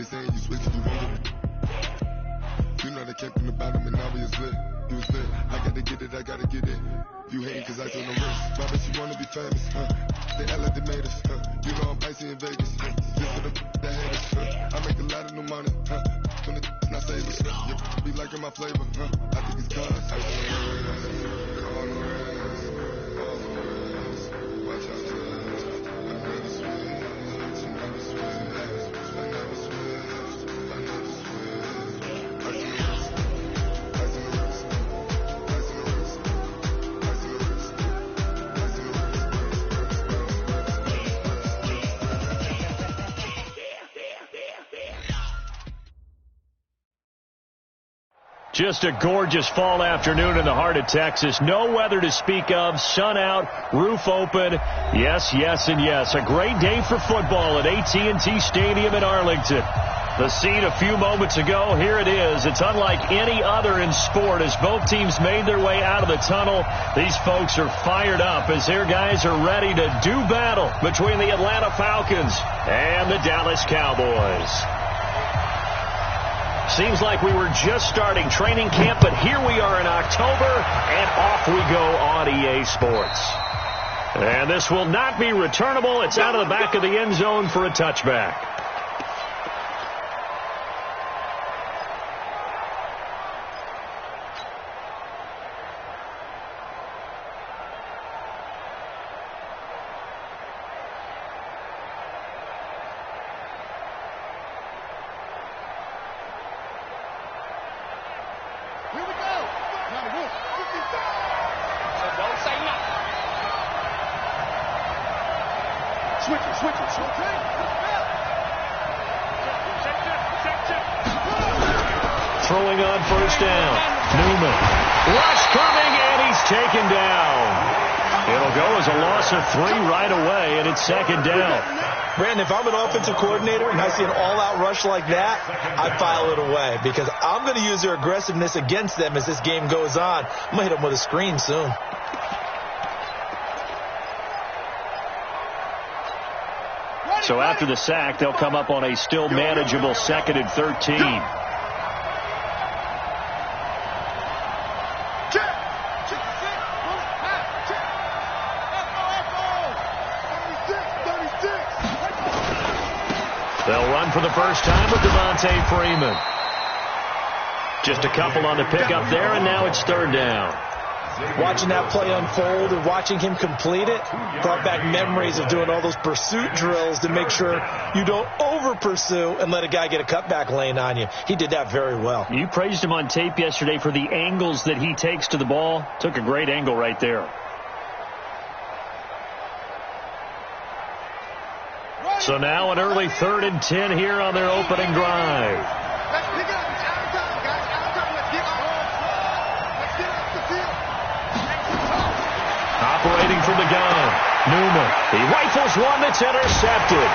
they saying you switch, you won't. You know they came from the bottom and now we is lit. You was lit. I gotta get it, I gotta get it. You hate cause I told no risk. My bitch, you wanna be famous, They act like they made us, You know I'm icy in Vegas, Just for the that haters, I make a lot of new money, When it's not savers, You be liking my flavor, I think it's cause I all the rest, watch out for us. I never switch, I never switch, I never switch, I never switch. I see the rest, I see the rest, I see the rest, I see the rest, I see the rest. Just a gorgeous fall afternoon in the heart of Texas. No weather to speak of. Sun out, roof open. Yes, yes, and yes. A great day for football at AT&T Stadium in Arlington. The scene a few moments ago, here it is. It's unlike any other in sport as both teams made their way out of the tunnel. These folks are fired up as their guys are ready to do battle between the Atlanta Falcons and the Dallas Cowboys. Seems like we were just starting training camp, but here we are in October, and off we go on EA Sports. And this will not be returnable. It's out of the back of the end zone for a touchback. Throwing on first down. Newman. Rush coming, and he's taken down. It'll go as a loss of 3 right away, and it's second down. Brandon, if I'm an offensive coordinator and I see an all-out rush like that, I file it away because I'm going to use their aggressiveness against them as this game goes on. I'm going to hit them with a screen soon. So after the sack, they'll come up on a still manageable 2nd and 13. They'll run for the first time with Devontae Freeman. Just a couple on the pickup there, and now it's 3rd down. Watching that play unfold and watching him complete it brought back memories of doing all those pursuit drills to make sure you don't over-pursue and let a guy get a cutback lane on you. He did that very well. You praised him on tape yesterday for the angles that he takes to the ball. Took a great angle right there. So now an early 3rd and 10 here on their opening drive. Operating from the gun, Newman. He rifles one that's intercepted.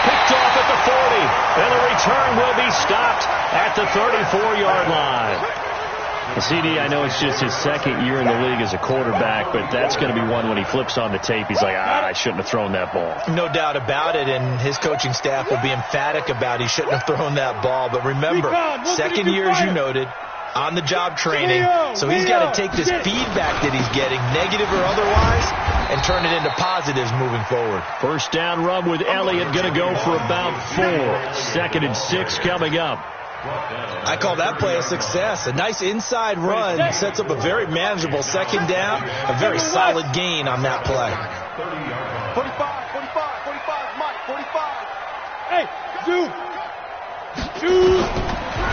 Picked off at the 40, and the return will be stopped at the 34-yard line. CD, I know it's just his 2nd year in the league as a quarterback, but that's going to be one when he flips on the tape. He's like, I shouldn't have thrown that ball. No doubt about it, and his coaching staff will be emphatic about he shouldn't have thrown that ball. But remember, 2nd year, as you noted, on-the-job training, so he's got to take this feedback that he's getting, negative or otherwise, and turn it into positives moving forward. First down run with Elliott going to go for about 4. 2nd and 6 coming up. I call that play a success. A nice inside run sets up a very manageable 2nd down, a very solid gain on that play. 45, 45, 45. Hey, shoot!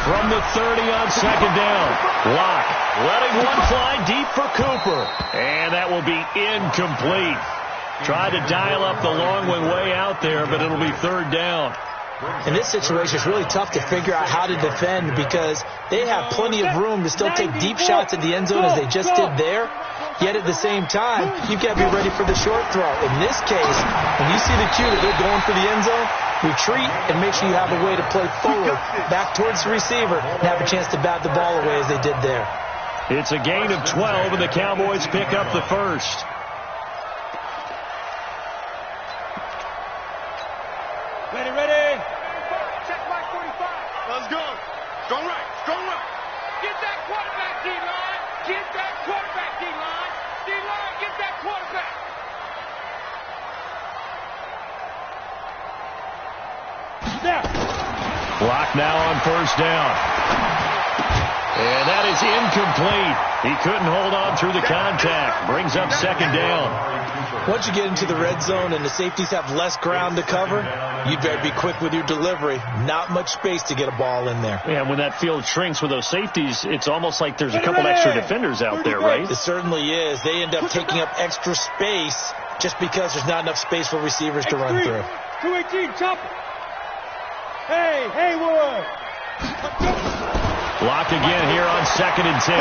From the 30 on 2nd down. Luckk letting one fly deep for Cooper. And that will be incomplete. Tried to dial up the long one way out there, but it'll be 3rd down. In this situation, it's really tough to figure out how to defend because they have plenty of room to still take deep shots at the end zone as they just did there. Yet at the same time, you've got to be ready for the short throw. In this case, when you see the cue that they're going for the end zone, retreat and make sure you have a way to play forward, back towards the receiver, and have a chance to bat the ball away as they did there. It's a gain of 12, and the Cowboys pick up the first. Ready. Go right. Go right. Get that quarterback, D-line. Get that quarterback, D-line. D-line, get that quarterback. Luckk now on first down. And that is incomplete. He couldn't hold on through the contact. Brings up second down. Once you get into the red zone and the safeties have less ground to cover, you better be quick with your delivery. Not much space to get a ball in there. Yeah, when that field shrinks with those safeties, it's almost like there's a couple extra defenders out there, right? It certainly is. They end up taking up extra space just because there's not enough space for receivers to run through. 218, chop it. Hey, Haywood. Luckk again here on 2nd and 10.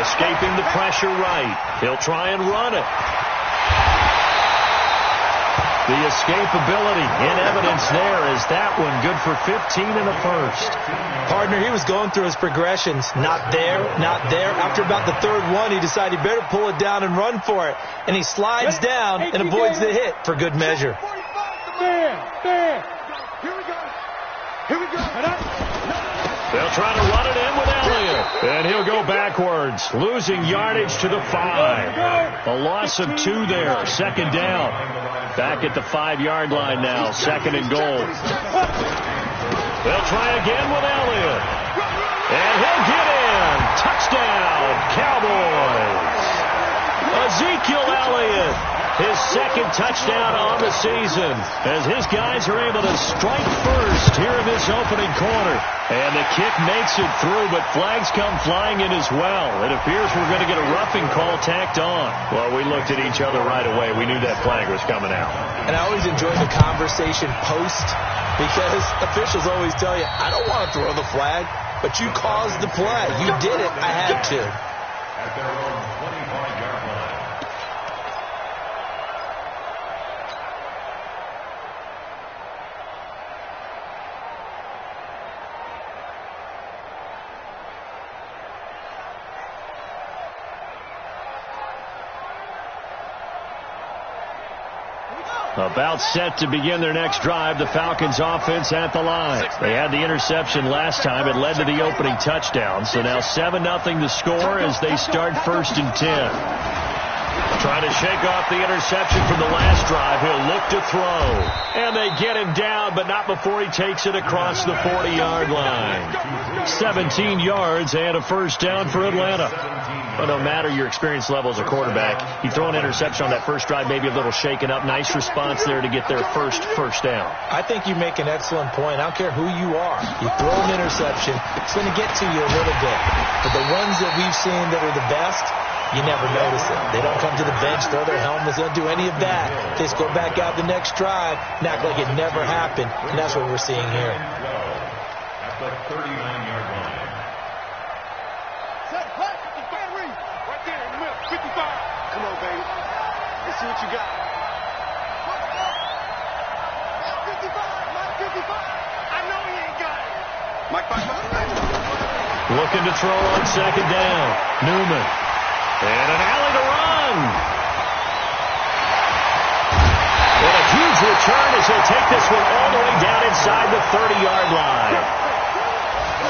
Escaping the pressure right. He'll try and run it. The escapability in evidence there is that one good for 15 in the first. Partner, he was going through his progressions. Not there, not there. After about the third one, he decided he better pull it down and run for it. And he slides down and avoids the hit for good measure. There. Here we go. They'll try to run it in with Elliott. And he'll go backwards, losing yardage to the 5. A loss of 2 there. Second down. Back at the 5-yard line now. 2nd and goal. They'll try again with Elliott. And he'll get in. Touchdown, Cowboys. Ezekiel Elliott. His second touchdown on the season as his guys are able to strike first here in this opening quarter. And the kick makes it through, but flags come flying in as well. It appears we're going to get a roughing call tacked on. Well, we looked at each other right away. We knew that flag was coming out. And I always enjoy the conversation post because officials always tell you, I don't want to throw the flag, but you caused the play. You did it. I had to. At their own 25-yard line. About set to begin their next drive, the Falcons offense at the line. They had the interception last time. It led to the opening touchdown. So now 7-0 the score as they start 1st and 10. Trying to shake off the interception from the last drive. He'll look to throw. And they get him down, but not before he takes it across the 40-yard line. 17 yards and a first down for Atlanta. But no matter your experience level as a quarterback, you throw an interception on that first drive, maybe a little shaken up. Nice response there to get their first down. I think you make an excellent point. I don't care who you are. You throw an interception, it's going to get to you a little bit. But the ones that we've seen that are the best, you never notice it. They don't come to the bench, throw their helmets, they don't do any of that. They just go back out the next drive and act like it never happened. And that's what we're seeing here. At the 39-yard line. Right there in the middle, 55. Come on, baby. Let's see what you got. 55. I know he ain't got it. Mike. Looking to throw on second down. Newman. And an alley to run. What a huge return as he'll take this one all the way down inside the 30-yard line.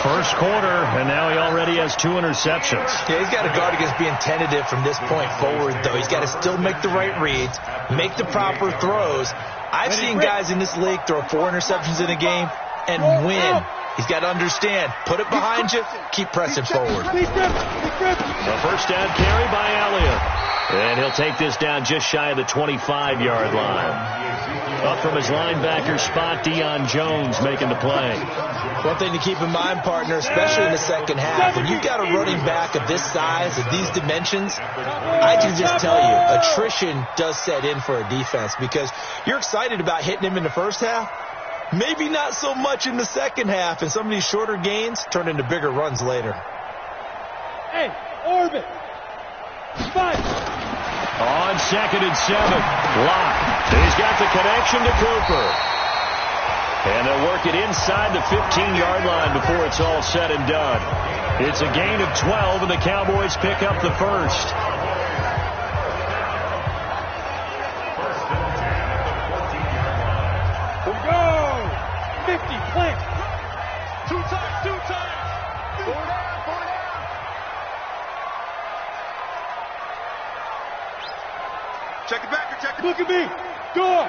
First quarter, and now he already has 2 interceptions. Yeah, he's got to guard against being tentative from this point forward, though. He's got to still make the right reads, make the proper throws. I've seen guys in this league throw 4 interceptions in a game and win. He's got to understand, put it behind you, keep pressing forward. A first down carry by Elliott. And he'll take this down just shy of the 25-yard line. Up from his linebacker spot, Deion Jones making the play. One thing to keep in mind, partner, especially in the second half, when you've got a running back of this size, of these dimensions, I can just tell you, attrition does set in for a defense because you're excited about hitting him in the first half. Maybe not so much in the second half, and some of these shorter gains turn into bigger runs later. Hey, orbit. Fight. On 2nd and 7, Luckk. He's got the connection to Cooper. And they'll work it inside the 15-yard line before it's all said and done. It's a gain of 12, and the Cowboys pick up the first. Here we go. 50, plant. Two times. Check it back. Check it. Look at me. Go.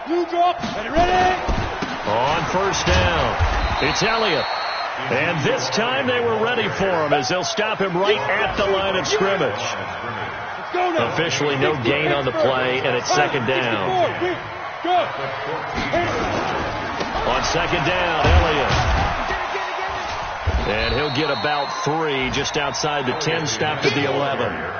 You drop. Ready? On first down, it's Elliott. And this time they were ready for him as they'll stop him right at the line of scrimmage. Officially no gain on the play, and it's second down. On second down, Elliott. And he'll get about 3 just outside the 10, stopped at the 11.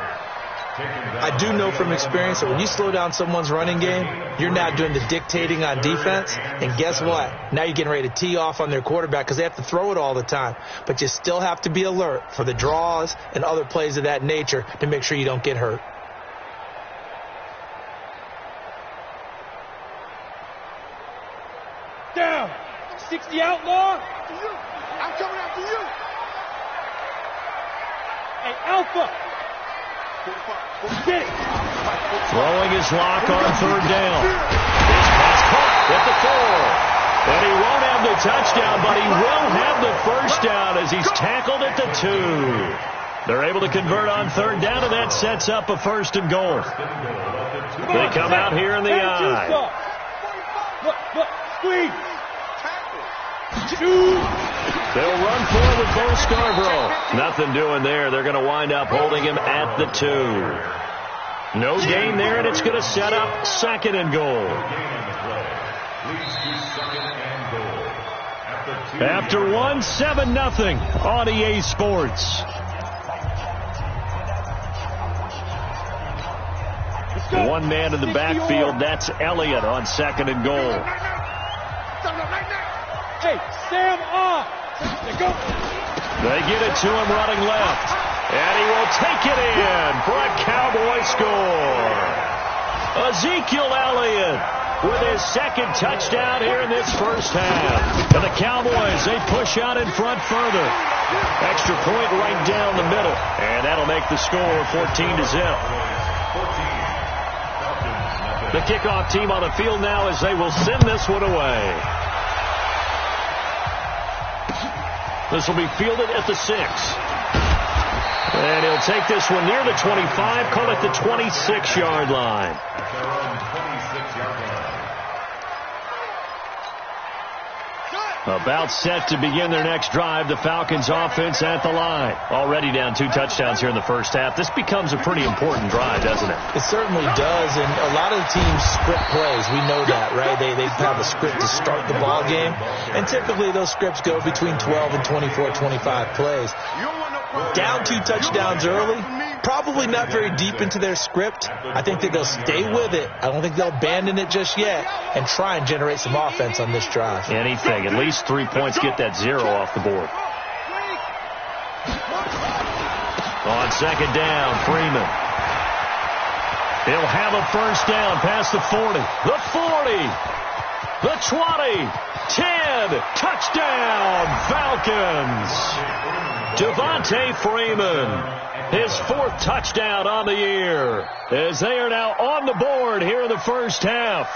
I do know from experience that when you slow down someone's running game, you're now doing the dictating on defense. And guess what? Now you're getting ready to tee off on their quarterback because they have to throw it all the time. But you still have to be alert for the draws and other plays of that nature to make sure you don't get hurt. Down. 60 outlaw. I'm coming after you. Hey, Alpha. Throwing his lock on third down. His pass caught at the 4. And he won't have the touchdown, but he will have the first down as he's tackled at the 2. They're able to convert on third down, and that sets up a first and goal. They come out here in the eye. Look, squeeze. They'll run for it with Bo Scarborough. Nothing doing there. They're going to wind up holding him at the 2. No gain there, and it's going to set up second and goal. After 1, 7-0 on EA Sports. One man in the backfield. That's Elliott on second and goal. Hey, Sam off. They get it to him running left. And he will take it in for a Cowboy score. Ezekiel Elliott with his second touchdown here in this first half. And the Cowboys, they push out in front further. Extra point right down the middle. And that'll make the score 14-0. The kickoff team on the field now as they will send this one away. This will be fielded at the 6. And he'll take this one near the 25, call it the 26-yard line. About set to begin their next drive. The Falcons offense at the line. Already down 2 touchdowns here in the first half. This becomes a pretty important drive, doesn't it? It certainly does, and a lot of the teams script plays. We know that, right? They have a script to start the ball game, and typically those scripts go between 12 and 24, 25 plays. Down 2 touchdowns early, probably not very deep into their script. I think that they'll stay with it. I don't think they'll abandon it just yet and try and generate some offense on this drive. Anything. At least 3 points, get that 0 off the board. On second down, Freeman. He'll have a first down past the 40. The 40. The 20. 10. Touchdown, Falcons. Devontae Freeman, his 4th touchdown on the year, as they are now on the board here in the first half.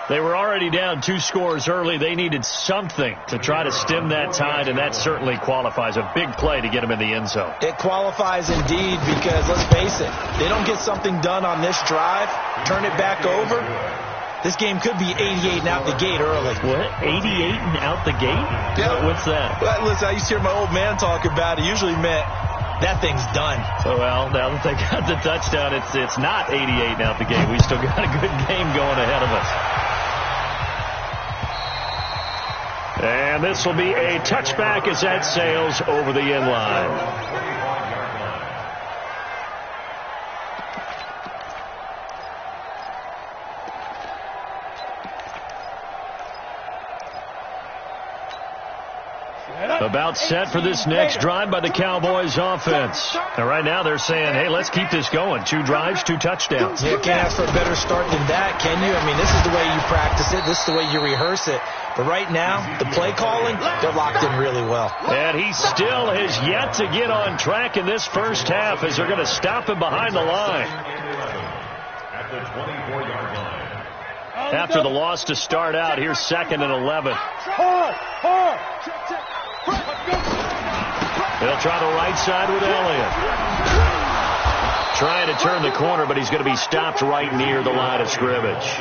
They were already down 2 scores early. They needed something to try to stem that tide, and that certainly qualifies. A big play to get them in the end zone. It qualifies indeed because, let's face it, they don't get something done on this drive, turn it back over. This game could be 88 and out the gate early. What? 88 and out the gate? Yeah. What's that? Well, listen, I used to hear my old man talk about it. Usually meant that thing's done. Well, now that they got the touchdown, it's not 88 and out the gate. We still got a good game going ahead of us. And this will be a touchback as that sails over the end line. About set for this next drive by the Cowboys offense. And right now they're saying, hey, let's keep this going. 2 drives, 2 touchdowns. You can't ask for a better start than that, can you? I mean, this is the way you practice it. This is the way you rehearse it. But right now, the play calling, they're locked in really well. And he still has yet to get on track in this first half as they're going to stop him behind the line. At the 24-yard line. After the loss to start out, here's 2nd and 11. They'll try the right side with Elliott. Trying to turn the corner, but he's going to be stopped right near the line of scrimmage.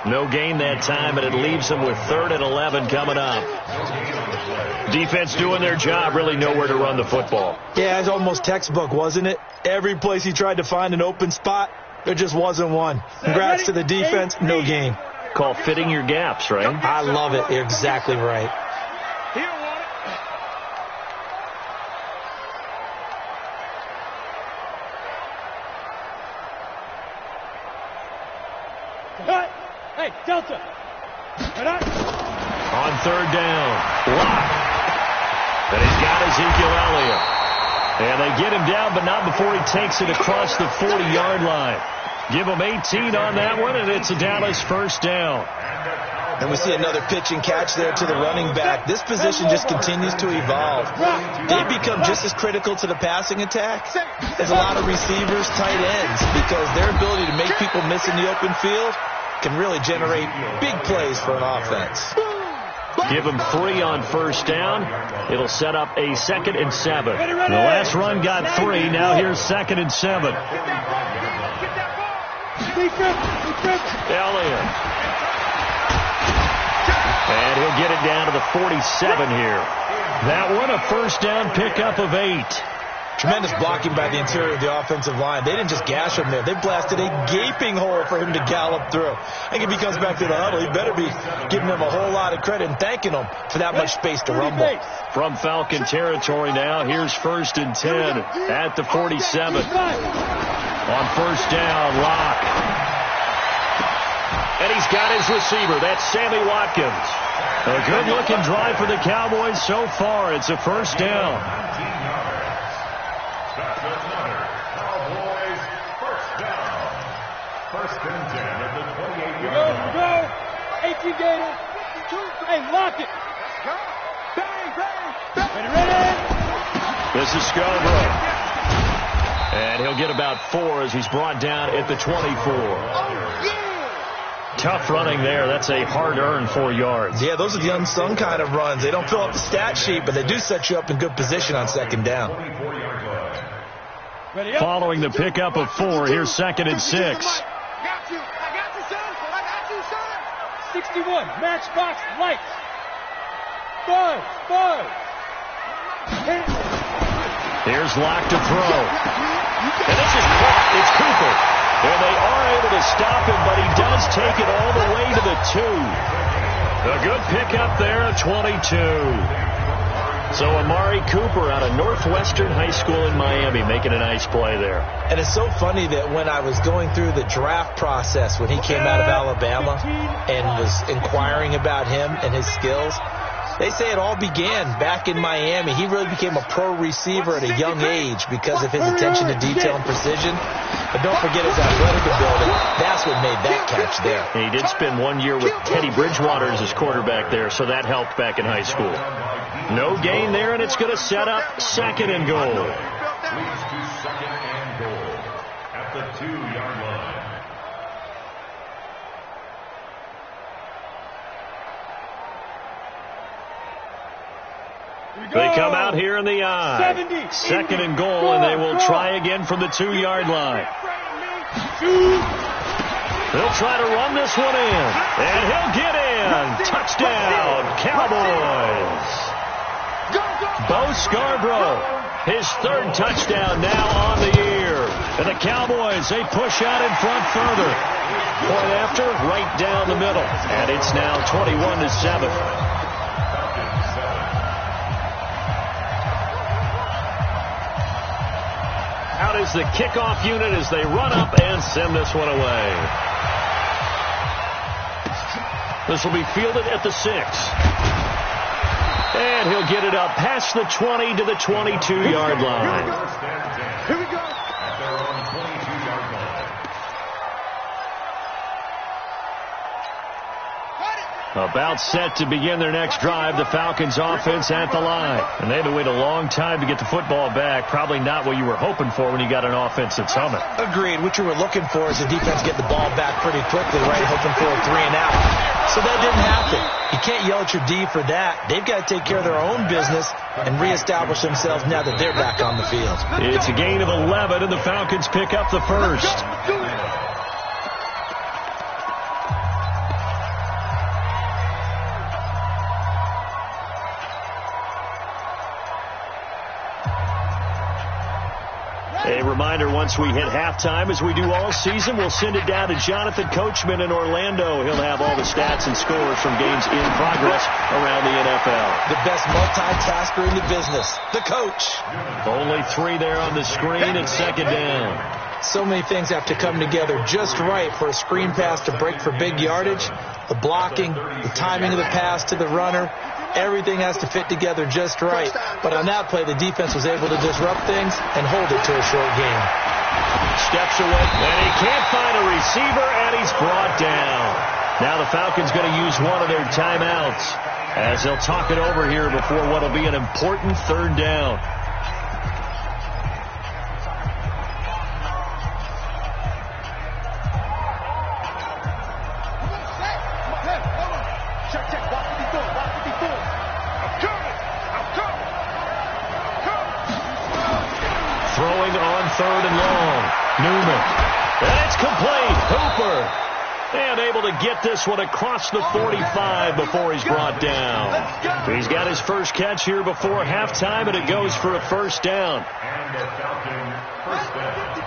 No gain that time, and it leaves them with 3rd and 11 coming up. Defense doing their job, really nowhere to run the football. Yeah, it's almost textbook, wasn't it? Every place he tried to find an open spot, there just wasn't one. Congrats to the defense, no gain. Call fitting your gaps, right? I love it. You're exactly right. Hey, Delta. On 3rd down, Luckk. And he's got Ezekiel Elliott. And they get him down, but not before he takes it across the 40-yard line. Give him 18 on that one, and it's a Dallas 1st down. And we see another pitch and catch there to the running back. This position just continues to evolve. They become just as critical to the passing attack as a lot of receivers, tight ends, because their ability to make people miss in the open field can really generate big plays for an offense. Give him 3 on 1st down. It'll set up a 2nd and 7. The last run got 3. Now here's 2nd and 7. Elliott. And he'll get it down to the 47 here. That one, a 1st down pickup of 8. Tremendous blocking by the interior of the offensive line. They didn't just gash him there. They blasted a gaping hole for him to gallop through. I think if he comes back to the huddle, he better be giving them a whole lot of credit and thanking them for that much space to rumble. From Falcon territory now, here's 1st and 10 at the 47. On 1st down, Luckk. And he's got his receiver. That's Sammy Watkins. A good-looking drive for the Cowboys so far. It's a 1st down. Cowboys 1st down. 1st and 10 at the 28-yard line. Go. 18 Gator. Hey, lock it. Ready. This is Scarborough. And he'll get about 4 as he's brought down at the 24. Tough running there. That's a hard-earned 4 yards. Yeah, those are the unsung kind of runs. They don't fill up the stat sheet, but they do set you up in good position on 2nd down. Following the pickup of 4, here's 2nd and 6. I got you, son. 61, matchbox lights. Buzz. Here's Luckk to throw. And this is caught. It's Cooper. And they are able to stop him, but he does take it all the way to the 2. A good pickup there at 22. So Amari Cooper out of Northwestern High School in Miami making a nice play there. And it's so funny that when I was going through the draft process when he came out of Alabama and was inquiring about him and his skills, they say it all began back in Miami. He really became a pro receiver at a young age because of his attention to detail and precision. But don't forget his athletic ability. That's what made that catch there. And he did spend 1 year with Teddy Bridgewater as his quarterback there, so that helped back in high school. No gain there, and it's going to set up 2nd and goal. Leads to 2nd and goal at the 2-yard line. They come out here in the I. 2nd and goal, and they will try again from the 2-yard line. They'll try to run this one in, and he'll get in. Touchdown, Cowboys. Bo Scarborough, his 3rd touchdown now on the year. And the Cowboys, they push out in front further. Point after, right down the middle. And it's now 21-7. Out is the kickoff unit as they run up and send this one away. This will be fielded at the 6. And he'll get it up past the 20 to the 22-yard line. Here we go. At their own 22-yard line. About set to begin their next drive, the Falcons offense at the line. And they had to wait a long time to get the football back. Probably not what you were hoping for when you got an offense that's humming. Agreed. What you were looking for is the defense get the ball back pretty quickly, right? Hoping for a 3-and-out. So that didn't happen. You can't yell at your D for that. They've got to take care of their own business and reestablish themselves now that they're back on the field. It's a gain of 11, and the Falcons pick up the first. A reminder, once we hit halftime, as we do all season, we'll send it down to Jonathan Coachman in Orlando. He'll have all the stats and scores from games in progress around the NFL. The best multitasker in the business, the coach. Only 3 there on the screen at second down. So many things have to come together just right for a screen pass to break for big yardage. The blocking, the timing of the pass to the runner. Everything has to fit together just right. But on that play, the defense was able to disrupt things and hold it to a short game. Steps away, and he can't find a receiver, and he's brought down. Now the Falcons going to use one of their timeouts as they'll talk it over here before what will be an important third down. Throwing on 3rd and long. Newman. And it's complete. Hooper. And able to get this one across the 45 before he's brought down. He's got his first catch here before halftime, and it goes for a first down. And the Falcon first down.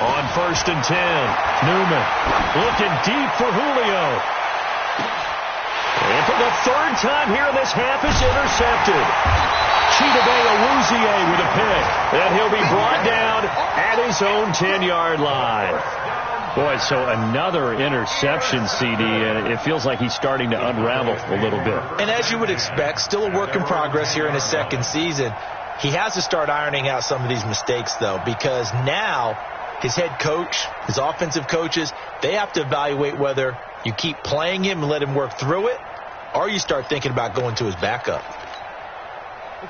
On 1st and 10, Newman looking deep for Julio. And for the 3rd time here in this half, is intercepted. Chidobe with a pick. And he'll be brought down at his own 10-yard line. Boy, so another interception, CD, and it feels like he's starting to unravel a little bit. And as you would expect, still a work in progress here in his second season. He has to start ironing out some of these mistakes, though, because now his head coach, his offensive coaches, they have to evaluate whether you keep playing him and let him work through it, or you start thinking about going to his backup.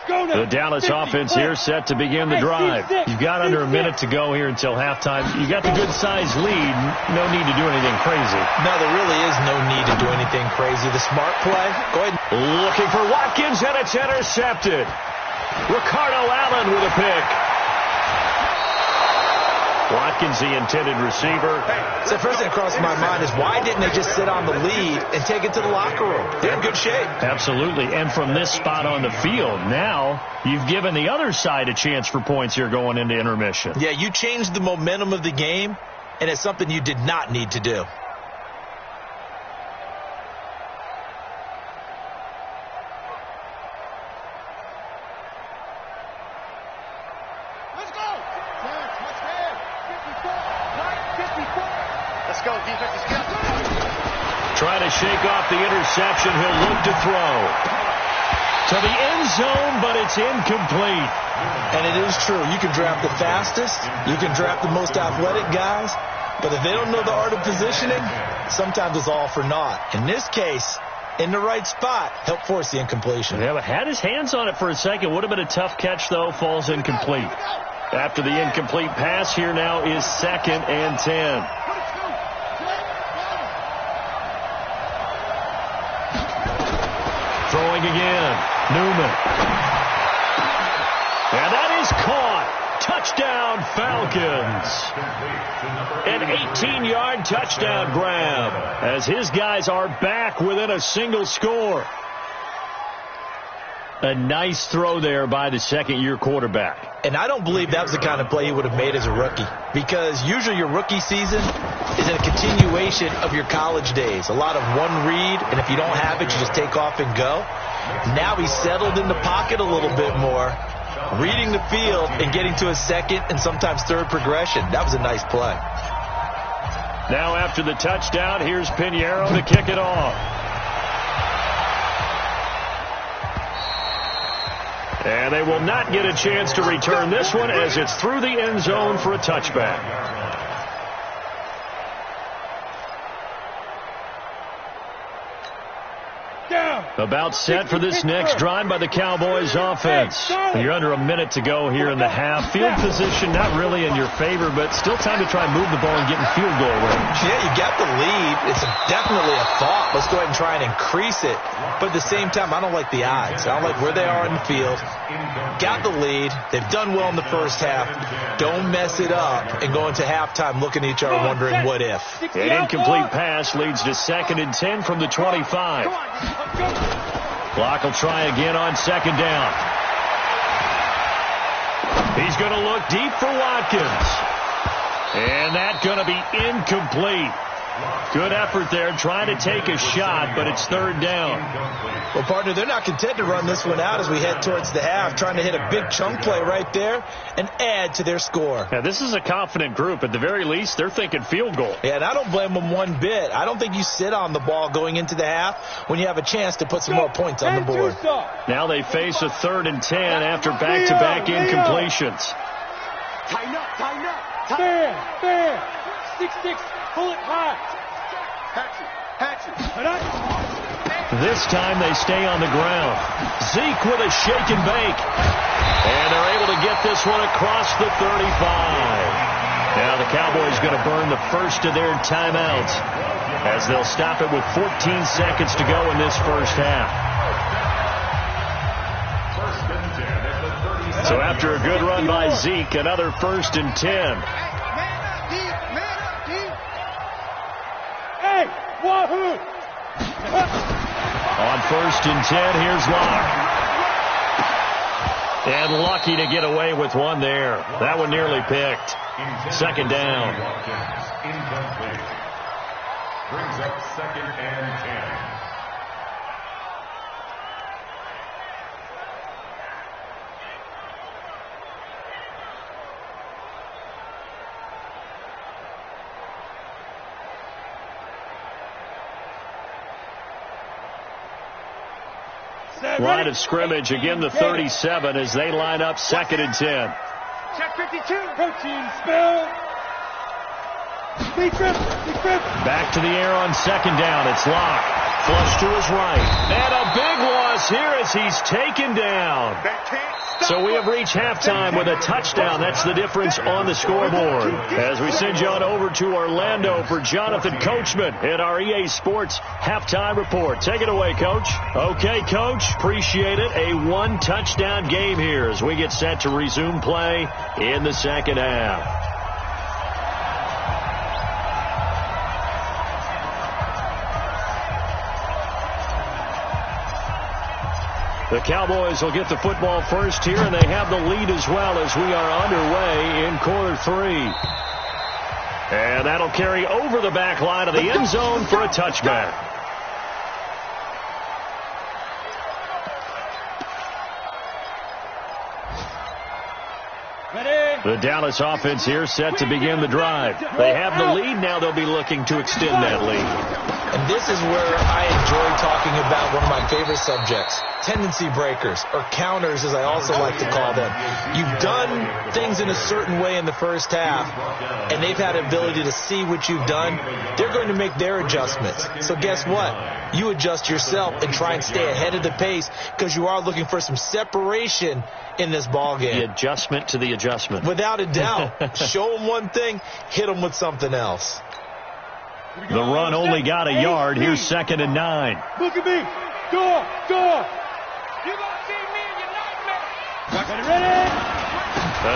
The Dallas offense here set to begin the drive. You've got under a minute to go here until halftime. You got the good-sized lead. No need to do anything crazy. No, there really is no need to do anything crazy. The smart play, go ahead. Looking for Watkins, and it's intercepted. Ricardo Allen with a pick. Watkins, the intended receiver. So the first thing that crossed my mind is why didn't they just sit on the lead and take it to the locker room? They're in good shape. Absolutely. And from this spot on the field, now you've given the other side a chance for points here going into intermission. Yeah, you changed the momentum of the game, and it's something you did not need to do. Trying to shake off the interception. He'll look to throw to the end zone, but it's incomplete. And it is true. You can draft the fastest. You can draft the most athletic guys. But if they don't know the art of positioning, sometimes it's all for naught. In this case, in the right spot, helped force the incompletion. Yeah, but had his hands on it for a second. Would have been a tough catch, though. Falls incomplete. After the incomplete pass, here now is 2nd and 10. Throwing again. Newman. And that is caught. Touchdown, Falcons. An 18-yard touchdown grab as his guys are back within a single score. A nice throw there by the second-year quarterback. And I don't believe that was the kind of play he would have made as a rookie, because usually your rookie season is a continuation of your college days. A lot of one read, and if you don't have it, you just take off and go. Now he's settled in the pocket a little bit more, reading the field and getting to a second and sometimes third progression. That was a nice play. Now after the touchdown, here's Pinheiro to kick it off. And they will not get a chance to return this one as it's through the end zone for a touchback. About set for this next drive by the Cowboys offense. You're under a minute to go here in the half. Field position not really in your favor, but still time to try and move the ball and get in field goal range. Yeah, you got the lead. It's definitely a thought. Let's go ahead and try and increase it. But at the same time, I don't like the odds. I don't like where they are in the field. Got the lead. They've done well in the first half. Don't mess it up and go into halftime looking at each other wondering what if. An incomplete pass leads to 2nd and 10 from the 25. Luckk will try again on 2nd down. He's going to look deep for Watkins. And that's going to be incomplete. Good effort there trying to take a shot, but it's 3rd down. Well, partner, they're not content to run this one out as we head towards the half, trying to hit a big chunk play right there and add to their score. Now, this is a confident group. At the very least, they're thinking field goal. Yeah, and I don't blame them one bit. I don't think you sit on the ball going into the half when you have a chance to put some more points on the board. Now they face a 3rd and 10 after back-to-back incompletions. Tighten up, tighten up. Fair. 6-6. Pull it high. Hatch it. This time they stay on the ground. Zeke with a shake and bake. And they're able to get this one across the 35. Now the Cowboys going to burn the first of their timeouts as they'll stop it with 14 seconds to go in this first half. So after a good run by Zeke, another 1st and 10. Wahoo! On 1st and 10, here's Luckk. And lucky to get away with one there. That one nearly picked. 2nd down. Incomplete. Brings up 2nd and 10. Line of scrimmage, again the 37 as they line up 2nd and 10. Check 52. Protein spill. Big trip. Back to the air on 2nd down. It's Luckk. Flush to his right. And a big loss here as he's taken down. So we have reached halftime with a touchdown. That's the difference on the scoreboard. As we send you on over to Orlando for Jonathan Coachman at our EA Sports Halftime Report. Take it away, Coach. Okay, Coach. Appreciate it. A 1-touchdown game here as we get set to resume play in the 2nd half. The Cowboys will get the football first here, and they have the lead as well as we are underway in quarter 3. And that'll carry over the back line of the end zone for a touchback. The Dallas offense here set to begin the drive. They have the lead. Now they'll be looking to extend that lead. And this is where I enjoy talking about one of my favorite subjects, tendency breakers, or counters as I also like to call them. You've done things in a certain way in the first half, and they've had the ability to see what you've done. They're going to make their adjustments. So guess what? You adjust yourself and try and stay ahead of the pace because you are looking for some separation in this ball game. The adjustment to the adjustment. Without a doubt. Show them one thing, hit them with something else. The run only got a yard. Here's 2nd and 9. Look at me. Door. You're going to see me in your nightmare. Ready?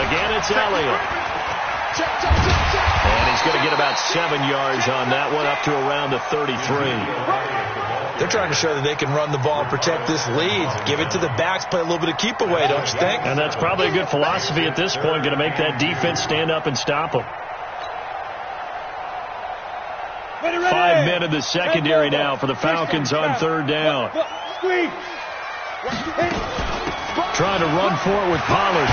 Again, it's Elliott. And he's going to get about 7 yards on that one, up to around the 33. They're trying to show that they can run the ball and protect this lead. Give it to the backs, play a little bit of keep away, don't you think? And that's probably a good philosophy at this point, going to make that defense stand up and stop them. 5 men in the secondary now for the Falcons on 3rd down. Trying to run for it with Pollard.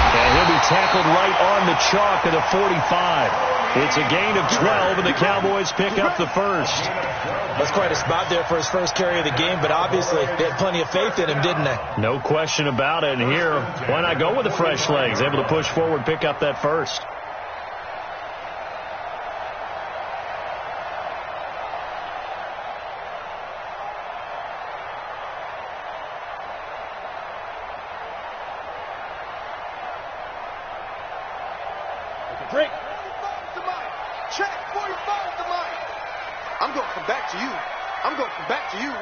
And he'll be tackled right on the chalk of the 45. It's a gain of 12, and the Cowboys pick up the first. That's quite a spot there for his first carry of the game, but obviously they had plenty of faith in him, didn't they? No question about it. And here, why not go with the fresh legs? Able to push forward, pick up that first. Check, 45 to Mike. I'm going from back to you. I'm going from back to you.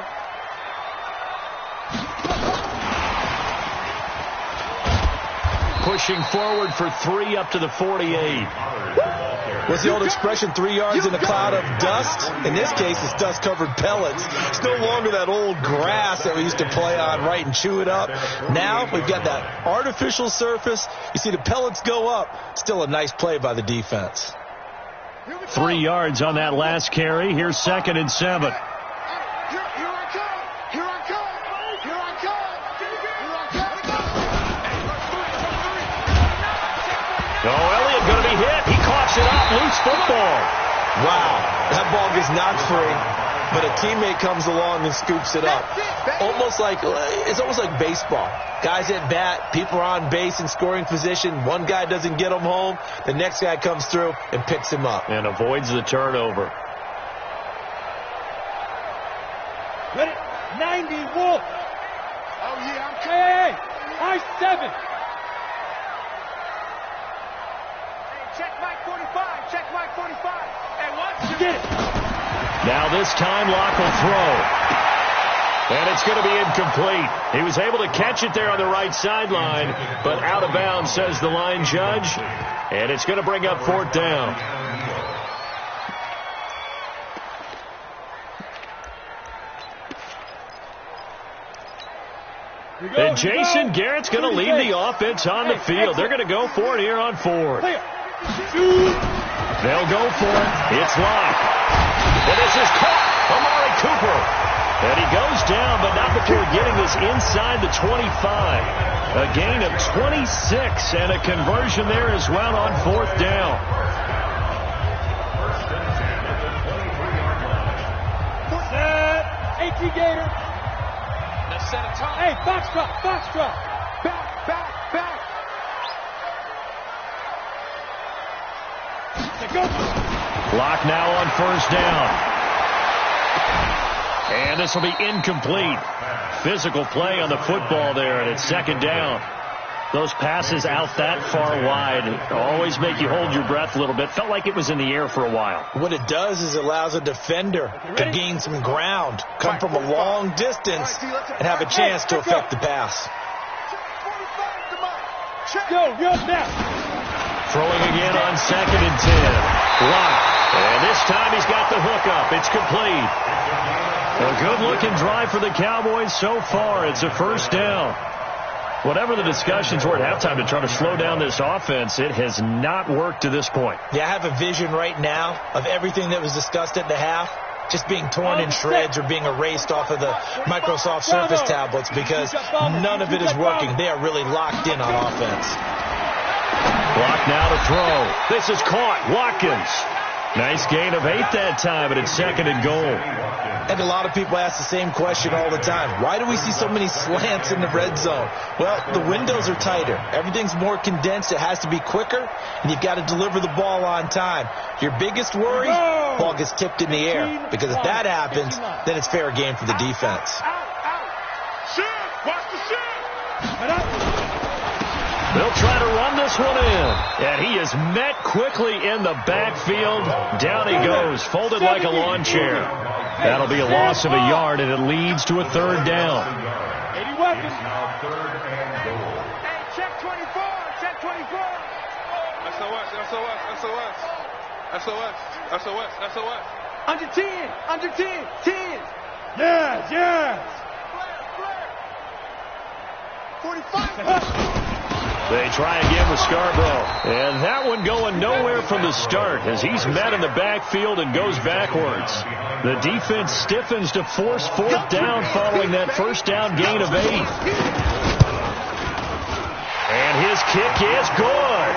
Pushing forward for 3 up to the 48. What's the old expression, 3 yards in a cloud of dust? In this case, it's dust-covered pellets. It's no longer that old grass that we used to play on, right, and chew it up. Now we've got that artificial surface. You see the pellets go up. Still a nice play by the defense. 3 yards on that last carry. Here's 2nd and 7. Oh, Elliott going to be hit. He coughs it up. Loose football. Wow, that ball gets knocked free, but a teammate comes along and scoops it up. It's almost like baseball. Guys at bat, people are on base in scoring position. One guy doesn't get him home. The next guy comes through and picks him up. And avoids the turnover. Ready? 90 Wolf. Oh, yeah, I'm Hey, I 7. Check Mike 45. Check Mike 45. And once you Get it. Now this time Luckk will throw. And it's going to be incomplete. He was able to catch it there on the right sideline, but out of bounds, says the line judge. And it's going to bring up 4th down. And Jason Garrett's going to lead the offense on the field. They're going to go for it here on 4th. They'll go for it. It's Luckk. And this is caught. Amari Cooper. And he goes down, but not before getting this inside the 25. A gain of 26 and a conversion there as well on 4th down. Set. 18 Gator. Let's set a top. Hey, box drop, box drop. Back. Go. Luckk now on 1st down. And this will be incomplete. Physical play on the football there, and it's 2nd down. Those passes out that far wide always make you hold your breath a little bit. Felt like it was in the air for a while. What it does is it allows a defender to gain some ground, come from a long distance, and have a chance to affect the pass. Yo, now. Throwing again on 2nd and 10. Luckk. And this time he's got the hook up. It's complete. A good-looking drive for the Cowboys so far. It's a 1st down. Whatever the discussions were at halftime to try to slow down this offense, it has not worked to this point. Yeah, I have a vision right now of everything that was discussed at the half just being torn in shreds or being erased off of the Microsoft Surface tablets because none of it is working. They are really locked in on offense. Luckk now to throw. This is caught. Watkins. Nice gain of 8 that time, but it's 2nd and goal. And a lot of people ask the same question all the time. Why do we see so many slants in the red zone? Well, the windows are tighter. Everything's more condensed. It has to be quicker, and you've got to deliver the ball on time. Your biggest worry, ball gets tipped in the air. Because if that happens, then it's fair game for the defense. Shift. Watch the shift. They'll try to run this one in. And he is met quickly in the backfield. Down he goes, folded like a lawn chair. That'll be a loss of a yard, and it leads to a 3rd down. 80 weapons. Hey, check 24. Check 24. SOS. Under 10. 10. Yes. 45. They try again with Scarborough. And that one going nowhere from the start as he's met in the backfield and goes backwards. The defense stiffens to force 4th down following that 1st down gain of 8. And his kick is good.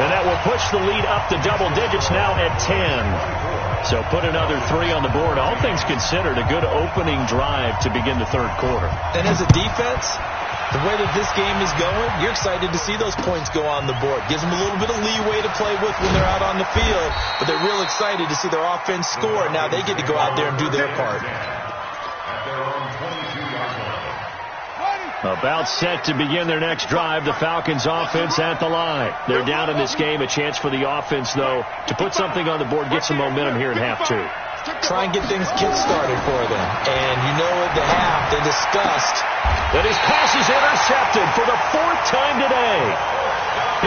And that will push the lead up to double digits now at 10. So put another 3 on the board. All things considered, a good opening drive to begin the 3rd quarter. And as a defense, the way that this game is going, you're excited to see those points go on the board. Gives them a little bit of leeway to play with when they're out on the field, but they're real excited to see their offense score. Now they get to go out there and do their part. About set to begin their next drive, the Falcons offense at the line. They're down in this game. A chance for the offense, though, to put something on the board, get some momentum here in half two. Try and get things kick-started for them. And you know at the half, they discussed that his pass is intercepted for the 4th time today.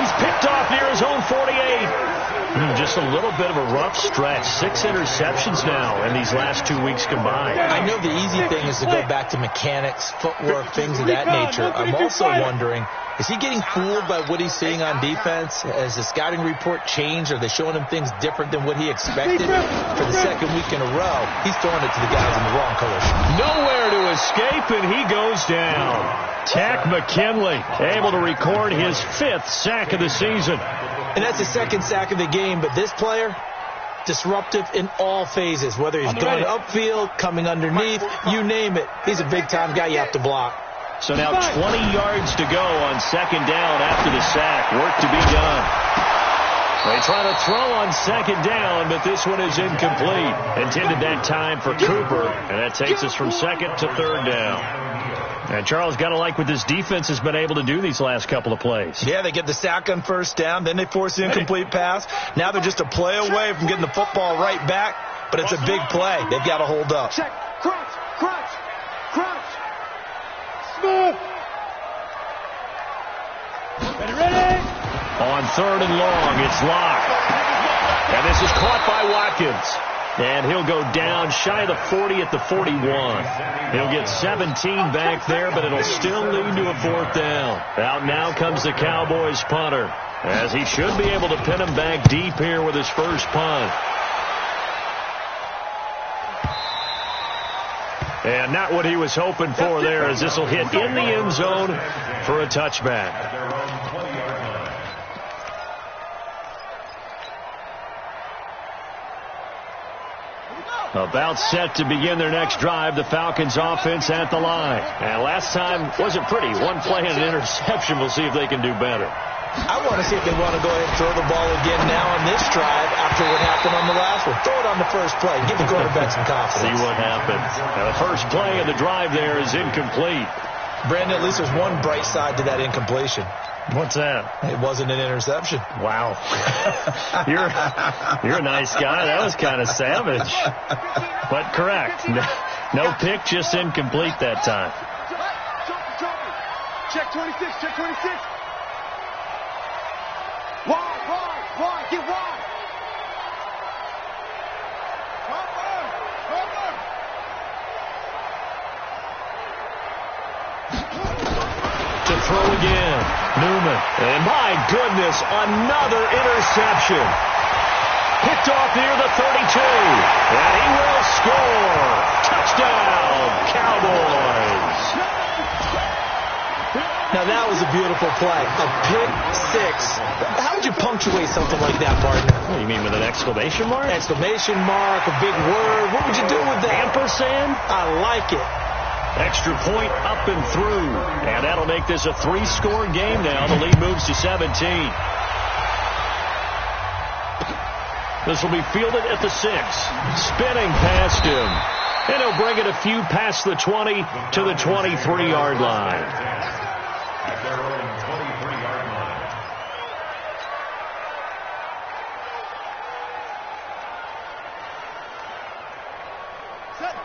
He's picked off near his own 48. Just a little bit of a rough stretch. 6 interceptions now in these last 2 weeks combined. I know the easy thing is to go back to mechanics, footwork, things of that nature. I'm also wondering, is he getting fooled by what he's seeing on defense? Has the scouting report changed? Are they showing him things different than what he expected? For the 2nd week in a row, he's throwing it to the guys in the wrong color. Nowhere to escape, and he goes down. Tack McKinley able to record his 5th sack of the season. And that's the 2nd sack of the game, but this player, disruptive in all phases, whether he's going upfield, coming underneath, you name it. He's a big-time guy you have to block. So now 20 yards to go on 2nd down after the sack. Work to be done. They try to throw on 2nd down, but this one is incomplete. Intended that time for Cooper, and that takes us from 2nd to 3rd down. And Charles, got to like what this defense has been able to do these last couple of plays. Yeah, they get the sack on 1st down, then they force the incomplete pass. Now they're just a play away from getting the football right back, but it's a big play. They've got to hold up. Check, crunch, crunch, crunch. Smooth. Ready? On 3rd and long, it's Luckk. And this is caught by Watkins. And he'll go down shy of the 40 at the 41. He'll get 17 back there, but it'll still lead to a 4th down. Out now comes the Cowboys punter, as he should be able to pin him back deep here with his first punt. And not what he was hoping for there, as this will hit in the end zone for a touchback. About set to begin their next drive, the Falcons offense at the line. And last time wasn't pretty. 1 play and an interception. We'll see if they can do better. I want to see if they want to go ahead and throw the ball again now on this drive after what happened on the last one. Throw it on the first play. Give the quarterback some confidence. See what happens. Now the first play of the drive there is incomplete. Brandon, at least there's one bright side to that incompletion. What's that? It wasn't an interception. Wow. You're a nice guy. That was kind of savage. But correct. No pick, just incomplete that time. Check 26, check 26. Wide, get wide. To throw again, Newman. And my goodness, another interception. Picked off near the 32. And he will score. Touchdown, Cowboys. Now that was a beautiful play. A pick 6. How would you punctuate something like that, partner? What do you mean, with an exclamation mark? Exclamation mark, a big word. What would you do with that? Ampersand? I like it. Extra point up and through. And that'll make this a 3-score game now. The lead moves to 17. This will be fielded at the 6. Spinning past him. And he'll bring it a few past the 20 to the 23-yard line.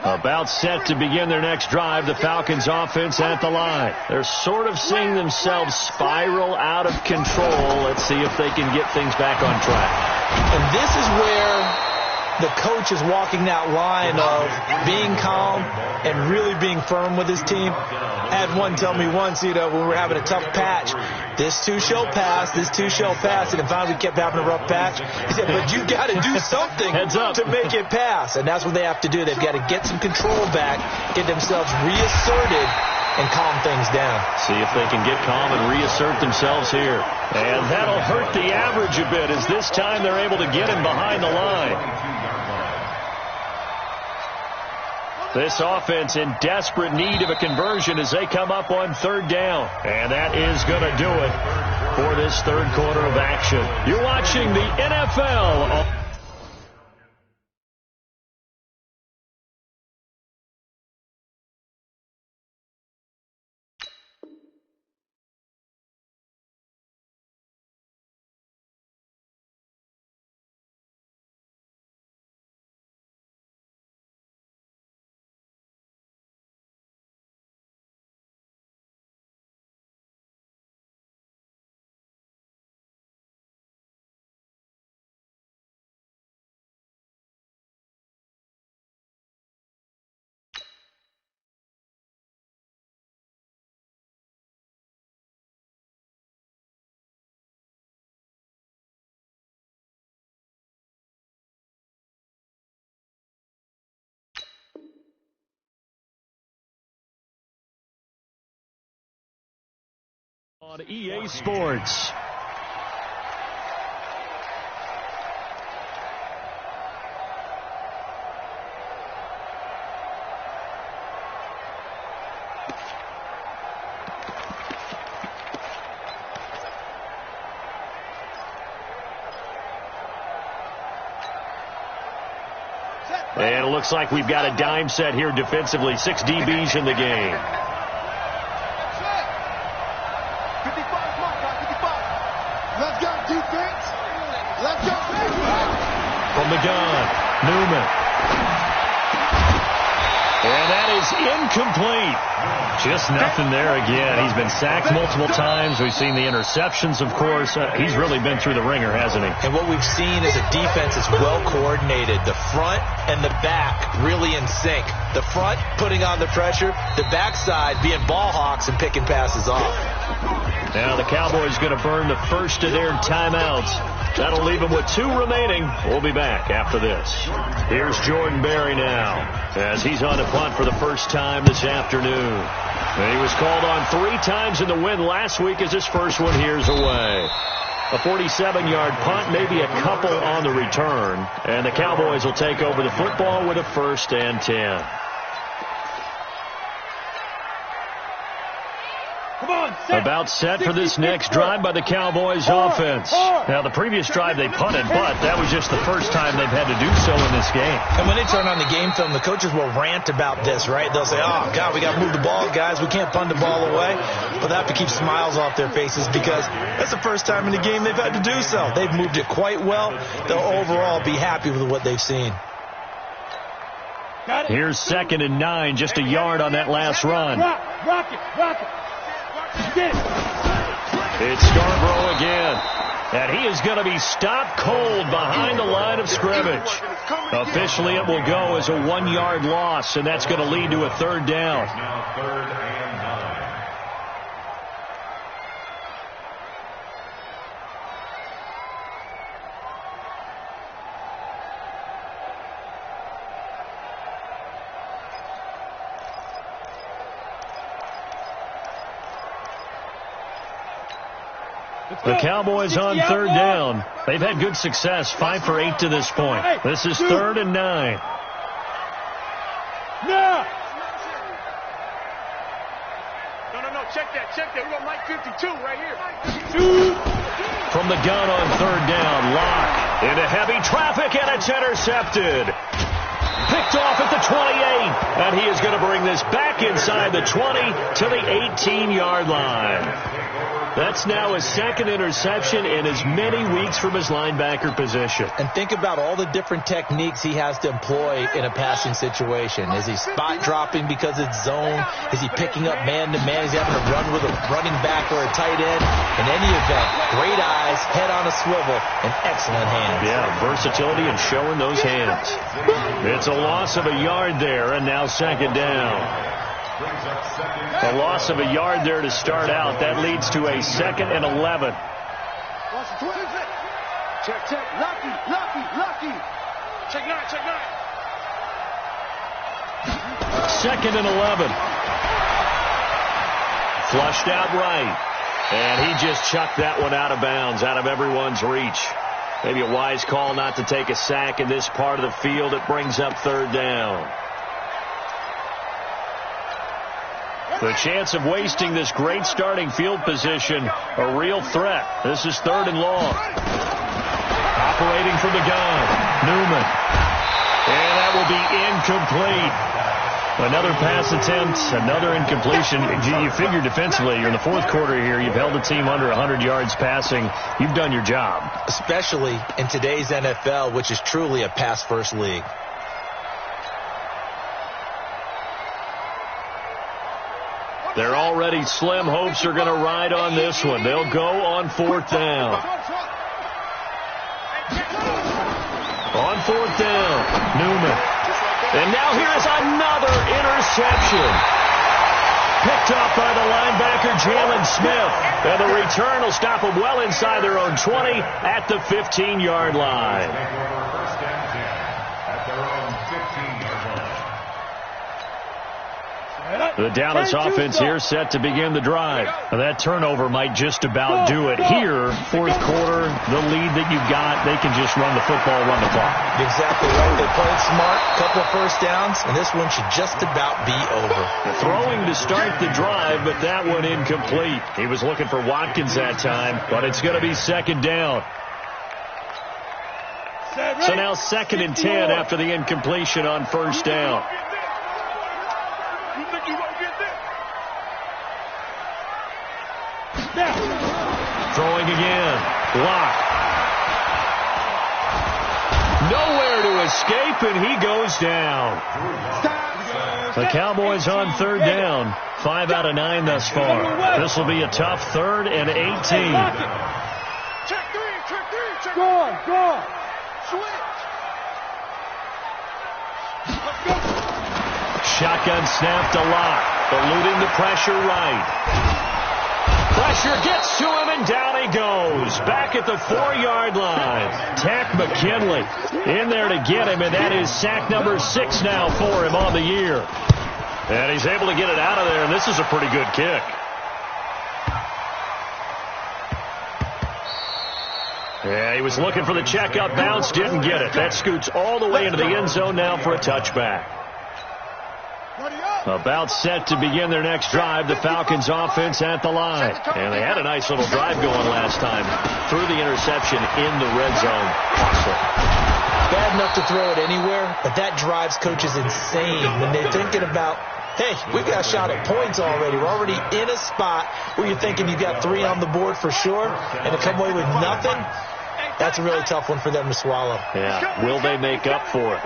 About set to begin their next drive, the Falcons offense at the line. They're sort of seeing themselves spiral out of control. Let's see if they can get things back on track. And this is where the coach is walking that line of being calm and really being firm with his team. I had one tell me once, when we were having a tough patch, this too shall pass, this too shall pass, and finally we kept having a rough patch. He said, but you got to do something to make it pass, and that's what they have to do. They've got to get some control back, get themselves reasserted, and calm things down. See if they can get calm and reassert themselves here. And that'll hurt the average a bit, as this time they're able to get him behind the line. This offense in desperate need of a conversion as they come up on 3rd down. And that is going to do it for this 3rd quarter of action. You're watching the NFL. On EA Sports. And it looks like we've got a dime set here defensively. 6 DBs in the game. 55, come on, 55. Let's go, defense. Let's go. From the gun, Newman. And that is incomplete. Just nothing there again. He's been sacked multiple times. We've seen the interceptions, of course. He's really been through the ringer, hasn't he? And what we've seen is a defense that's well coordinated. The front and the back really in sync. The front putting on the pressure, the backside being ball hawks and picking passes off. Now the Cowboys going to burn the first of their timeouts. That'll leave them with 2 remaining. We'll be back after this. Here's Jordan Berry now as he's on the punt for the first time this afternoon. And he was called on 3 times in the win last week as his first one here's away. A 47-yard punt, maybe a couple on the return. And the Cowboys will take over the football with a 1st and 10. About set for this next drive by the Cowboys offense. Now, the previous drive they punted, but that was just the first time they've had to do so in this game. And when they turn on the game film, the coaches will rant about this, right? They'll say, oh, God, we got to move the ball, guys. We can't punt the ball away. But they have to keep smiles off their faces because that's the first time in the game they've had to do so. They've moved it quite well. They'll overall be happy with what they've seen. Here's 2nd and 9, just a yard on that last run. Rock it. It's Scarborough again. And he is going to be stopped cold behind the line of scrimmage. Officially, it will go as a 1-yard loss, and that's going to lead to a 3rd down. Now 3rd and 9. The Cowboys on 3rd down. They've had good success, 5 for 8 to this point. This is 3rd and 9. No, check that. We got Mike 52 right here. From the gun on 3rd down, Luckk into heavy traffic, and it's intercepted. Picked off at the 28, and he is going to bring this back inside the 20 to the 18-yard line. That's now his 2nd interception in as many weeks from his linebacker position. And think about all the different techniques he has to employ in a passing situation. Is he spot dropping because it's zone? Is he picking up man-to-man? Is he having to run with a running back or a tight end? In any event, great eyes, head on a swivel, and excellent hands. Yeah, versatility and showing those hands. It's a loss of a yard there, and now 2nd down. A loss of a yard there to start out. That leads to a 2nd and 11. Check. Lucky. Check 9. 2nd and 11. Flushed out right. And he just chucked that one out of bounds, out of everyone's reach. Maybe a wise call not to take a sack in this part of the field. It brings up 3rd down. The chance of wasting this great starting field position, a real threat. This is 3rd and long. Operating from the gun, Newman. And that will be incomplete. Another pass attempt, another incompletion. You figure defensively, you're in the 4th quarter here. You've held the team under 100 yards passing. You've done your job. Especially in today's NFL, which is truly a pass-first league. They're already slim hopes are going to ride on this one. They'll go on 4th down. On 4th down, Newman. And now here's another interception. Picked off by the linebacker, Jalen Smith. And the return will stop them well inside their own 20 at the 15-yard line. At their own 15-yard line. The Dallas offense here set to begin the drive. That turnover might just about do it. Here, fourth quarter, the lead that you've got, they can just run the football, run the clock. Exactly right. They played smart, couple first downs, and this one should just about be over. Throwing to start the drive, but that one incomplete. He was looking for Watkins that time, but it's going to be second down. So now 2nd and 10 after the incompletion on first down. Throwing again. Luckk. Nowhere to escape, and he goes down. The Cowboys on 3rd down. 5 out of 9 thus far. This will be a tough 3rd and 18. Check three. Go on. Switch. Let's go. Shotgun snap to Luckk. Eluding the pressure right. Pressure gets to him, and down he goes. Back at the 4-yard line. Tack McKinley in there to get him, and that is sack number 6 now for him on the year. And he's able to get it out of there, and this is a pretty good kick. Yeah, he was looking for the checkup bounce, didn't get it. That scoots all the way into the end zone now for a touchback. About set to begin their next drive, the Falcons offense at the line. And they had a nice little drive going last time. Threw the interception in the red zone. Costly. Bad enough to throw it anywhere, but that drives coaches insane when they're thinking about, hey, we've got a shot at points already. We're already in a spot where you're thinking you've got 3 on the board for sure, and to come away with nothing, that's a really tough one for them to swallow. Yeah, will they make up for it?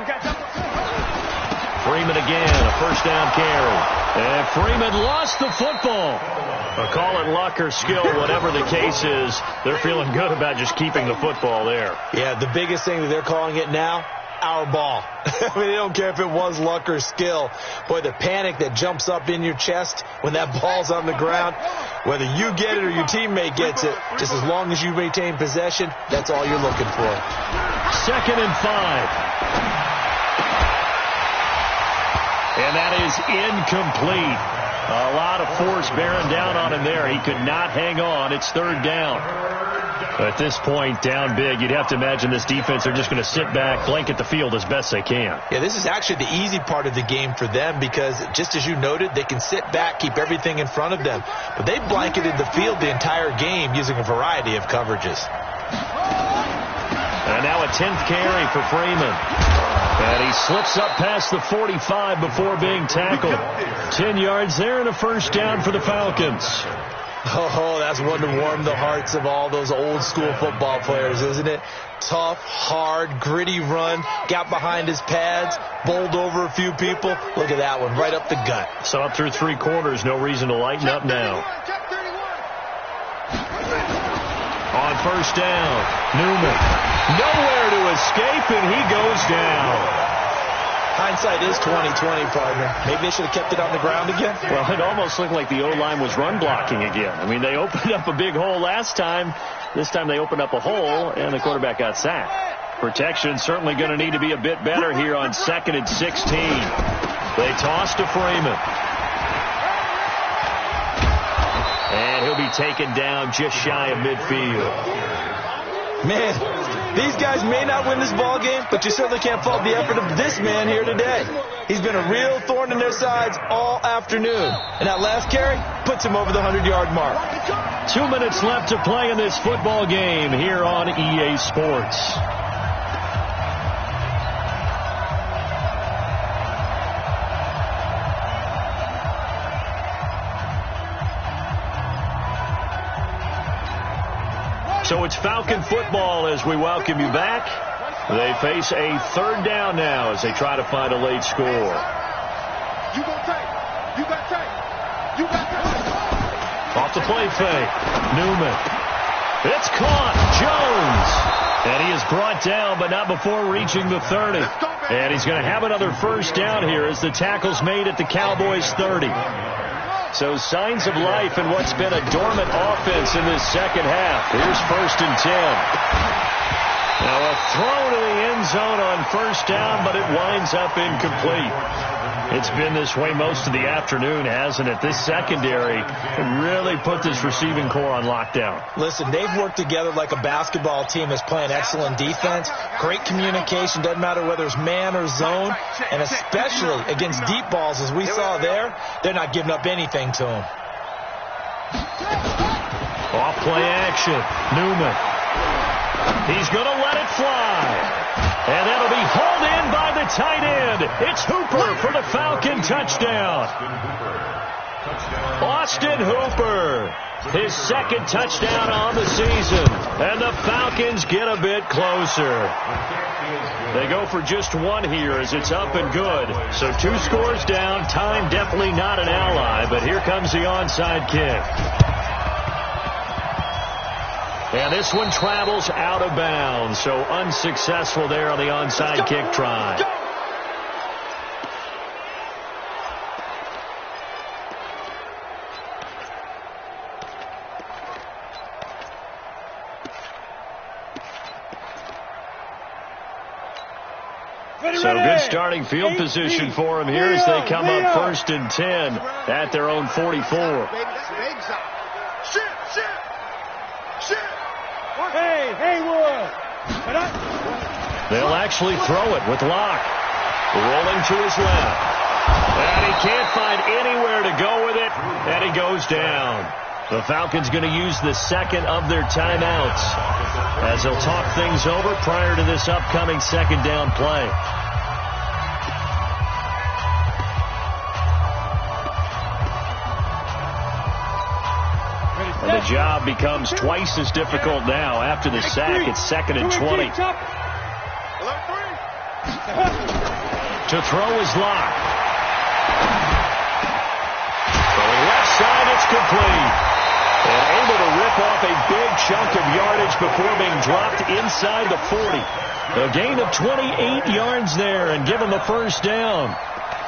Freeman again, a first down carry. And Freeman lost the football. Call it luck or skill, whatever the case is. They're feeling good about just keeping the football there. Yeah, the biggest thing that they're calling it now, our ball. I mean, they don't care if it was luck or skill. Boy, the panic that jumps up in your chest when that ball's on the ground, whether you get it or your teammate gets it, just as long as you maintain possession, that's all you're looking for. 2nd and 5. And that is incomplete. A lot of force bearing down on him there. He could not hang on. It's 3rd down. At this point, down big, you'd have to imagine this defense, they're just going to sit back, blanket the field as best they can. Yeah, this is actually the easy part of the game for them because, just as you noted, they can sit back, keep everything in front of them. But they blanketed the field the entire game using a variety of coverages. And now a 10th carry for Freeman. And he slips up past the 45 before being tackled. 10 yards there and a first down for the Falcons. Oh, that's one to warm the hearts of all those old school football players, isn't it? Tough, hard, gritty run. Got behind his pads, bowled over a few people. Look at that one, right up the gut. So up through 3 quarters, no reason to lighten up now. On first down, Newman. Nowhere to escape, and he goes down. Hindsight is 20/20, partner. Maybe they should have kept it on the ground again. Well, it almost looked like the O-line was run blocking again. I mean, they opened up a big hole last time. This time they opened up a hole, and the quarterback got sacked. Protection certainly going to need to be a bit better here on 2nd and 16. They toss to Freeman. And he'll be taken down just shy of midfield. Man, these guys may not win this ball game, but you certainly can't fault the effort of this man here today. He's been a real thorn in their sides all afternoon. And that last carry puts him over the 100-yard mark. 2 minutes left to play in this football game here on EA Sports. So it's Falcon football as we welcome you back. They face a 3rd down now as they try to find a late score. You got tape. You got tape. You got tape. Off the play fake. Newman. It's caught. Jones. And he is brought down, but not before reaching the 30. And he's going to have another first down here as the tackle's made at the Cowboys' 30. So signs of life in what's been a dormant offense in this second half. Here's 1st and 10. Now a throw to the end zone on first down, but it winds up incomplete. It's been this way most of the afternoon, hasn't it? This secondary really put this receiving core on lockdown. Listen, they've worked together like a basketball team that's playing excellent defense. Great communication, doesn't matter whether it's man or zone, and especially against deep balls as we saw there, they're not giving up anything to them. Off play action, Newman. He's going to let it fly. And that'll be hauled in by the tight end. It's Hooper for the Falcon touchdown. Austin Hooper, his second touchdown on the season. And the Falcons get a bit closer. They go for just one here as it's up and good. So 2 scores down. Time definitely not an ally, but here comes the onside kick. And this one travels out of bounds, so unsuccessful there on the onside kick try. So good starting field position for them here as they come up 1st and 10 at their own 44. Hey, Wood. They'll actually throw it with Luckk. Rolling to his left. And he can't find anywhere to go with it, and he goes down. The Falcons going to use the second of their timeouts as they'll talk things over prior to this upcoming second down play. And the job becomes twice as difficult now. After the sack, it's 2nd and 20. To throw is Luckk. Going left side, it's complete. And able to rip off a big chunk of yardage before being dropped inside the 40. A gain of 28 yards there and give him the first down.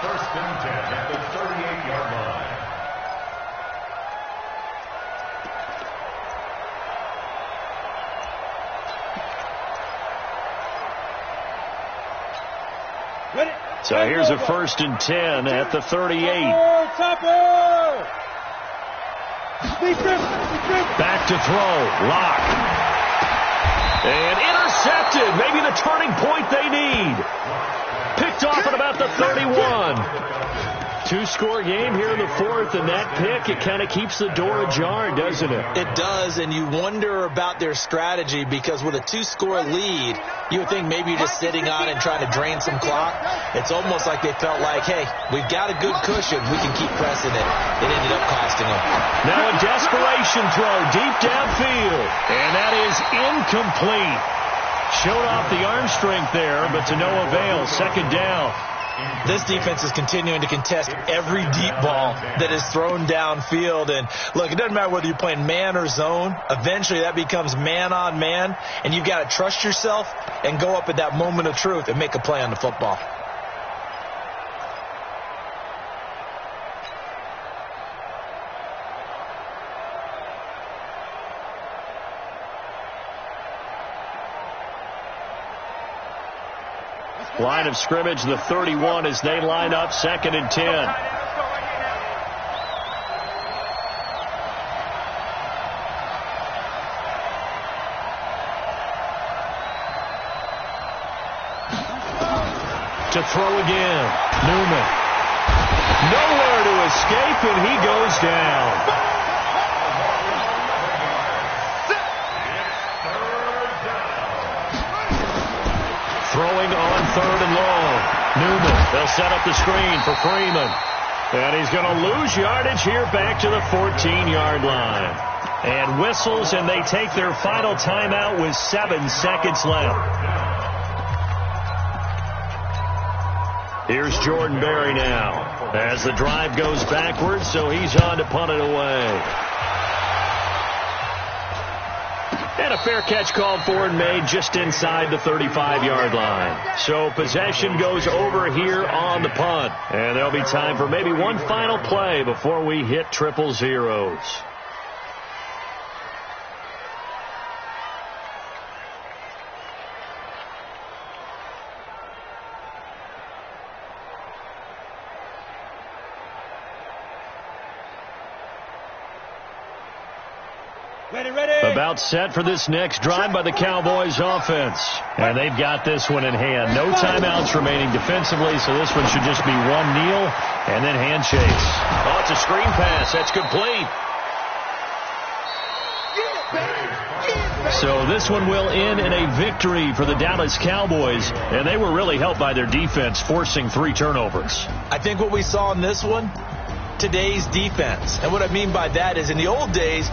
1st and 10 at the 38-yard line. So here's a 1st and 10 at the 38. Back to throw. Luckk. And intercepted. Maybe the turning point they need. Picked off at about the 31. 2-score game here in the 4th, and that pick, it kind of keeps the door ajar, doesn't it? It does, and you wonder about their strategy because with a 2-score lead, you would think maybe you're just sitting on and trying to drain some clock. It's almost like they felt like, hey, we've got a good cushion. We can keep pressing it. It ended up costing them. Now a desperation throw deep downfield, and that is incomplete. Showed off the arm strength there, but to no avail. 2nd down. This defense is continuing to contest every deep ball that is thrown downfield. And, look, it doesn't matter whether you're playing man or zone. Eventually that becomes man on man, and you've got to trust yourself and go up at that moment of truth and make a play on the football. Line of scrimmage, the 31 as they line up 2nd and 10. To throw again. Newman. Nowhere to escape, and he goes down. Throwing on 3rd and long. Newman, they'll set up the screen for Freeman. And he's going to lose yardage here back to the 14-yard line. And whistles, and they take their final timeout with 7 seconds left. Here's Jordan Berry now as the drive goes backwards, so he's on to punt it away. And a fair catch called for and made just inside the 35-yard line. So possession goes over here on the punt. And there'll be time for maybe one final play before we hit triple zeros. About set for this next drive by the Cowboys offense. And they've got this one in hand. No timeouts remaining defensively, so this one should just be one kneel and then handshakes. Oh, it's a screen pass. That's complete. So this one will end in a victory for the Dallas Cowboys, and they were really helped by their defense, forcing 3 turnovers. I think what we saw in this one, today's defense. And what I mean by that is in the old days,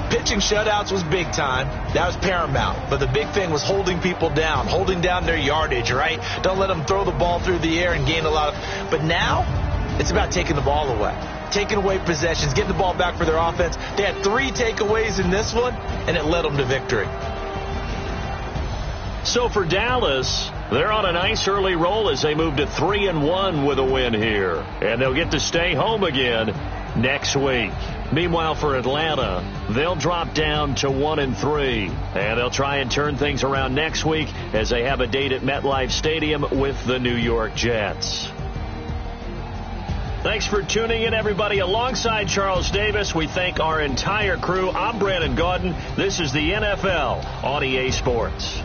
pitching shutouts was big time. That was paramount. But the big thing was holding people down, holding down their yardage, right? Don't let them throw the ball through the air and gain a lot of... But now, it's about taking the ball away. Taking away possessions, getting the ball back for their offense. They had 3 takeaways in this one, and it led them to victory. So for Dallas, they're on a nice early roll as they move to 3-1 with a win here. And they'll get to stay home again next week. Meanwhile, for Atlanta, they'll drop down to 1-3. And they'll try and turn things around next week as they have a date at MetLife Stadium with the New York Jets. Thanks for tuning in, everybody. Alongside Charles Davis, we thank our entire crew. I'm Brandon Gaudin. This is the NFL on EA Sports.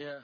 Yeah.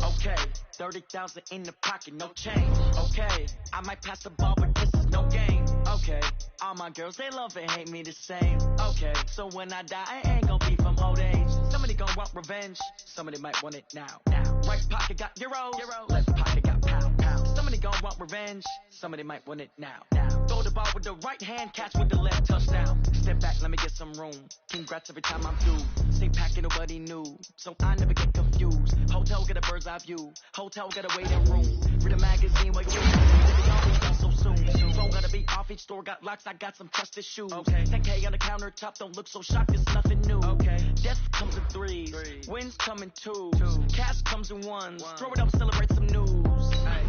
Okay, 30,000 in the pocket, no change. Okay, I might pass the ball, but this is no game. Okay, all my girls, they love and hate me the same. Okay, so when I die, I ain't gonna be from old age. Somebody gonna want revenge, somebody might want it now. Right pocket got euros, left pocket got pound. Somebody gonna want revenge, somebody might want it now. Throw the ball with the right hand, catch with the left, touchdown. Step back, let me get some room. Congrats every time I'm through. Stay packing, nobody knew, so I never get confused. Hotel get a bird's eye view. Hotel get a waiting room. Read a magazine while you always done so soon. Phone gotta be off, each store got locks. I got some trusted shoes. Okay. 10K on the countertop, don't look so shocked. It's nothing new. Okay. Death comes in threes. Wins come in twos. Cash comes in ones. Throw it up, celebrate some news. Hey.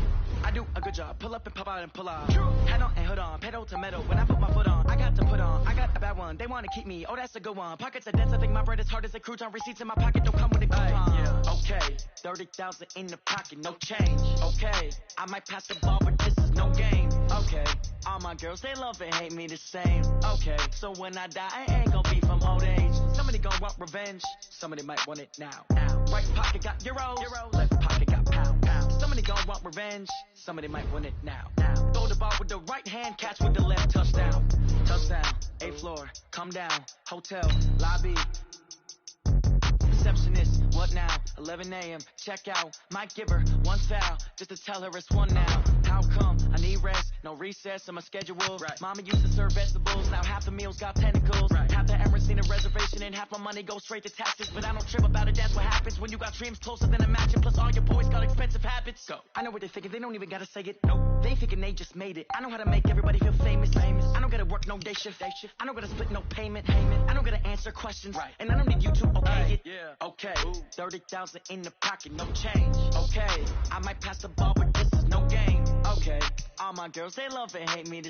I do a good job. Pull up and pop out and pull out. Head on and hood on. Pedal to metal. When I put my foot on, I got to put on. I got a bad one. They want to keep me. Oh, that's a good one. Pockets are dense. I think my bread is hard as a crouton. Receipts in my pocket don't come with a coupon. Okay. 30,000 in the pocket. No change. Okay. I might pass the ball, but this is no game. Okay. All my girls, they love and hate me the same. Okay. So when I die, I ain't gonna be from old age. Somebody gonna want revenge. Somebody might want it now. Right pocket got euros. Left pocket got pound. Somebody gonna want revenge. Somebody might want it now. Throw the ball with the right hand, catch with the left, touchdown. Touchdown, 8th floor, come down, hotel, lobby. Receptionist, what now? 11 a.m., check out. Might give her one foul, just to tell her it's one now. How come? I need rest, no recess on my schedule. Right. Mama used to serve vegetables, now half the meals got tentacles. Right. Half the Emirates need a reservation and half my money goes straight to taxes. But I don't trip about it, that's what happens when you got dreams closer than a match. And plus all your boys got expensive habits. Go. I know what they're thinking, they don't even gotta say it. Nope. They thinking they just made it. I know how to make everybody feel famous. I don't gotta work no day shift. I don't gotta split no payment. I don't gotta answer questions. Right. And I don't need you to okay it. Yeah. Okay. 30,000 in the pocket, no change. Okay. I might pass the ball, but this is no game. Okay. All my girls, they love and hate me.